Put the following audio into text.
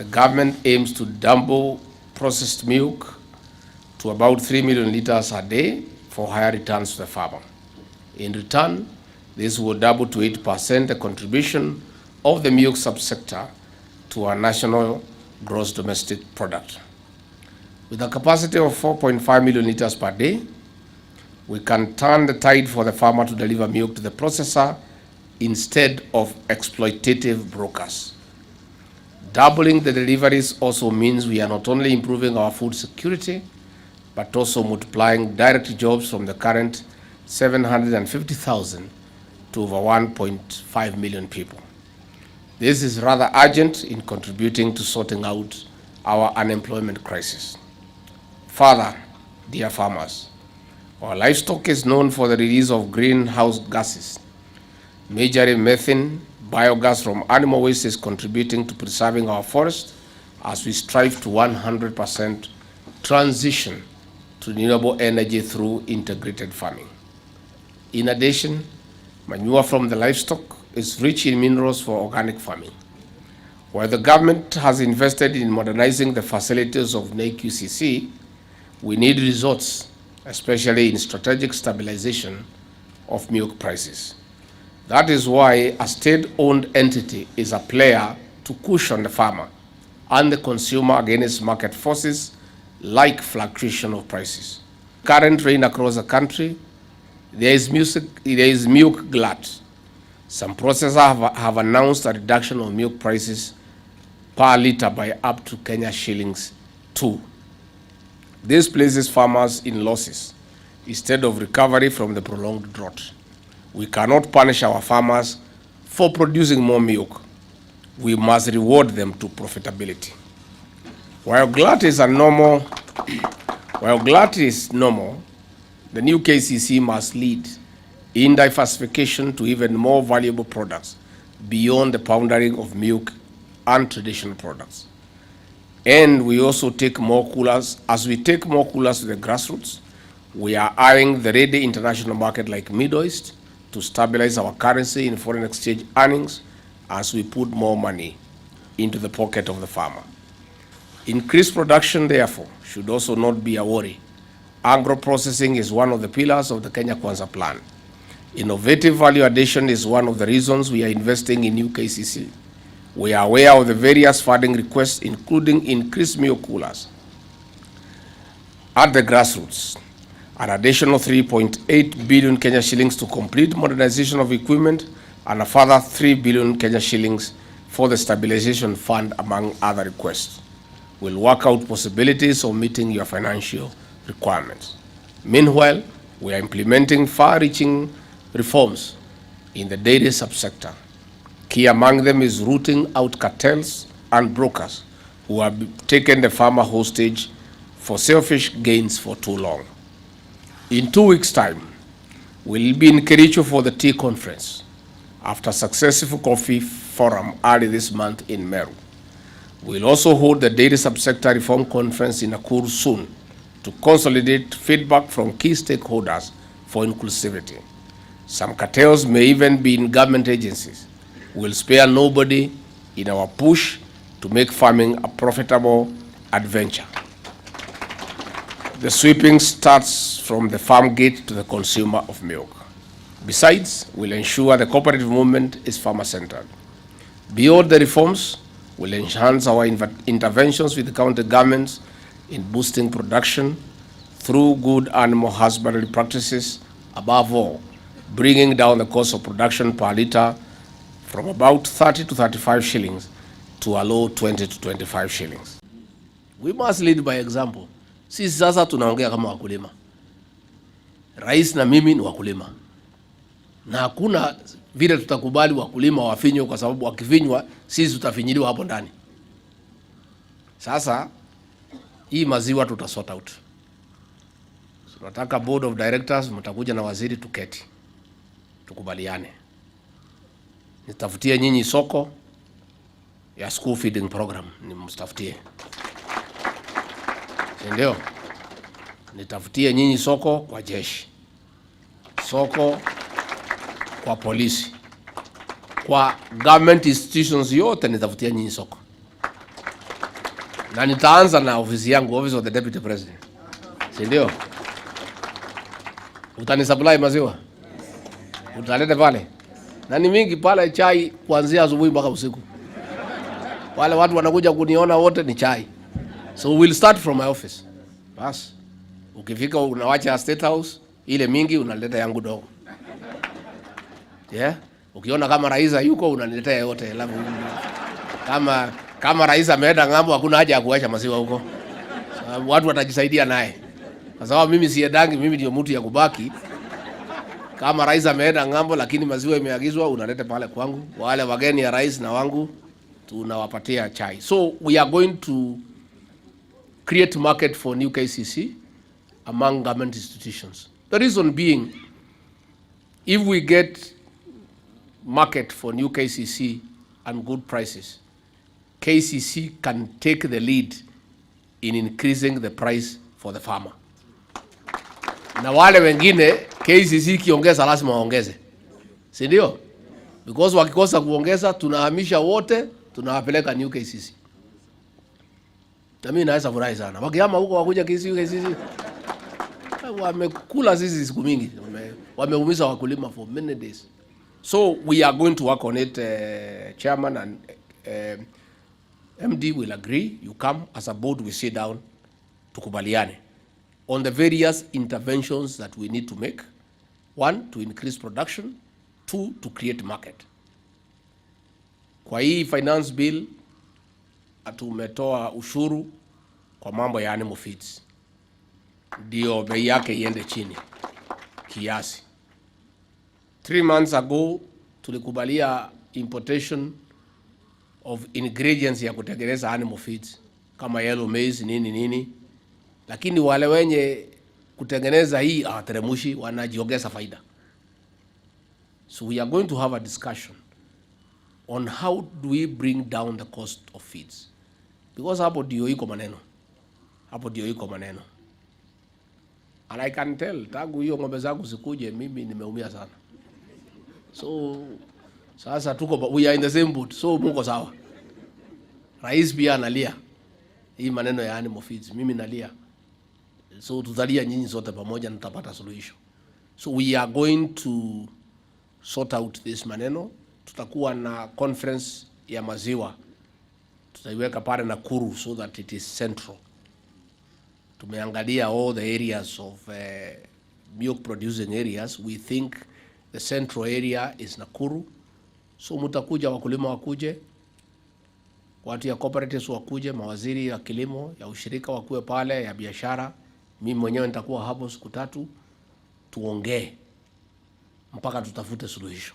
the government aims to double processed milk to about 3 million liters a day for higher returns to the farmer. In return, this will double to 8% the contribution of the milk subsector to our national gross domestic product. With a capacity of 4.5 million liters per day, we can turn the tide for the farmer to deliver milk to the processor instead of exploitative brokers. Doubling the deliveries also means we are not only improving our food security, but also multiplying direct jobs from the current 750,000 to over 1.5 million people. This is rather urgent in contributing to sorting out our unemployment crisis. Further, dear farmers, our livestock is known for the release of greenhouse gases. Majorly methane, biogas from animal waste is contributing to preserving our forest as we strive to 100% transition to renewable energy through integrated farming. In addition, manure from the livestock is rich in minerals for organic farming. While the government has invested in modernizing the facilities of NAQCC, we need results, especially in strategic stabilization of milk prices. That is why a state-owned entity is a player to cushion the farmer and the consumer against market forces like fluctuation of prices. Current rain across the country, there is milk glut. Some processors have announced a reduction of milk prices per liter by up to Kenya shillings 2. This places farmers in losses instead of recovery from the prolonged drought. We cannot punish our farmers for producing more milk. We must reward them to profitability. While glut is normal, the new KCC must lead in diversification to even more valuable products beyond the powdering of milk and traditional products. And we also take more coolers. As we take more coolers to the grassroots, we are eyeing the ready international market like Middle East to stabilize our currency in foreign exchange earnings as we put more money into the pocket of the farmer. Increased production, therefore, should also not be a worry. Agro-processing is one of the pillars of the Kenya Kwanza plan. Innovative value addition is one of the reasons we are investing in new KCC. We are aware of the various funding requests, including increased milk coolers at the grassroots, an additional 3.8 billion Kenya shillings to complete modernization of equipment, and a further 3 billion Kenya shillings for the stabilization fund, among other requests. We'll work out possibilities of meeting your financial requirements. Meanwhile, we are implementing far-reaching reforms in the dairy subsector. Key among them is rooting out cartels and brokers who have taken the farmer hostage for selfish gains for too long. In 2 weeks' time, we'll be in Kericho for the tea conference after successful coffee forum early this month in Meru. We'll also hold the dairy subsector reform conference in Nakuru soon to consolidate feedback from key stakeholders for inclusivity. Some cartels may even be in government agencies. We'll spare nobody in our push to make farming a profitable adventure. The sweeping starts from the farm gate to the consumer of milk. Besides, we'll ensure the cooperative movement is farmer-centered. Beyond the reforms, we'll enhance our interventions with the county governments in boosting production through good animal husbandry practices, above all, bringing down the cost of production per liter from about 30 to 35 shillings to a low 20 to 25 shillings. We must lead by example. Sisi sasa tunaongea kama wakulima. Rais na mimi ni wakulima. Na hakuna vile tutakubali wakulima wafinywe, kwa sababu wakifinywa sisi tutafinyiliwa hapo ndani. Sasa hii maziwa tutasort out. Tunataka board of directors, mtakuja na waziri tuketi, tukubaliane. Nitafutie nyinyi soko ya school feeding program, ni mstafutie. Ndio. Nitafutie nyinyi soko kwa jeshi, soko kwa polisi, kwa government institutions yote nitafutia nyinyi soko. Na nitaanza na ofisi yangu, office of the deputy president. Si ndio? Utanisupply maziwa? Utaleta pale? Na ni mingi pale, chai kuanzia asubuhi mpaka usiku. Wale watu wanakuja kuniona wote ni chai. So we'll start from my office. Bas. Ukifika unawacha State House, ile mingi unaleta yangu dogo. Yeah? Ukiona kama rais yuko unaniletea yote. Kama rais ameenda ng'ambo hakuna haja ya kuacha maziwa huko. So, watu watajisaidia naye. Kwa sababu mimi siedangi, mimi ndio mtu ya kubaki. Kama rais ameenda ng'ambo lakini maziwa imeagizwa unaleta pale kwangu. Wale wageni ya rais na wangu tunawapatia chai. So we are going to create market for new KCC among government institutions. The reason being, if we get market for new KCC and good prices, KCC can take the lead in increasing the price for the farmer. Na wale wengine KCC kiongeza lazima waongeze. Si ndio? Because wakikosa kuongeza tunahamisha wote, tunawapeleka new KCC. Na mimi naweza furahi sana. Wakihama huko wakuja KCC. Wamekula sisi siku mingi. Wameumiza wakulima for many days. So we are going to work on it, Chairman and MD will agree. You come as a board, we sit down, tukubaliane on the various interventions that we need to make. 1, to increase production. 2, to create market. Kwa hii finance bill tumetoa ushuru kwa mambo ya animal feeds, ndio bei yake iende chini kiasi. 3 months ago tulikubalia importation of ingredients ya kutengeneza animal feeds kama yellow maize nini, lakini wale wenye kutengeneza hii hawateremushi, wanajiongeza faida. So we are going to have a discussion on how do we bring down the cost of feeds, because hapo ndio iko maneno. And I can tell, tangu hiyo ng'ombe zangu sikuje mimi nimeumia sana. So sasa we are in the same boat, so muko sawa. Rais pia analia hii maneno ya animal feeds, mimi nalia. So tutalia nyinyi zote pamoja na tutapata suluhisho. So we are going to sort out this maneno. Tutakuwa na conference ya maziwa, tutaiweka pale Nakuru so that it is central. Tumeangalia all the areas of milk producing areas. We think the central area is Nakuru. So mutakuja, wakulima wakuje, watu ya cooperatives wakuje, mawaziri ya kilimo, ya ushirika wakuwe pale, ya biashara. Mimi mwenyewe nitakuwa hapo siku 3, tuongee mpaka tutafute suluhisho.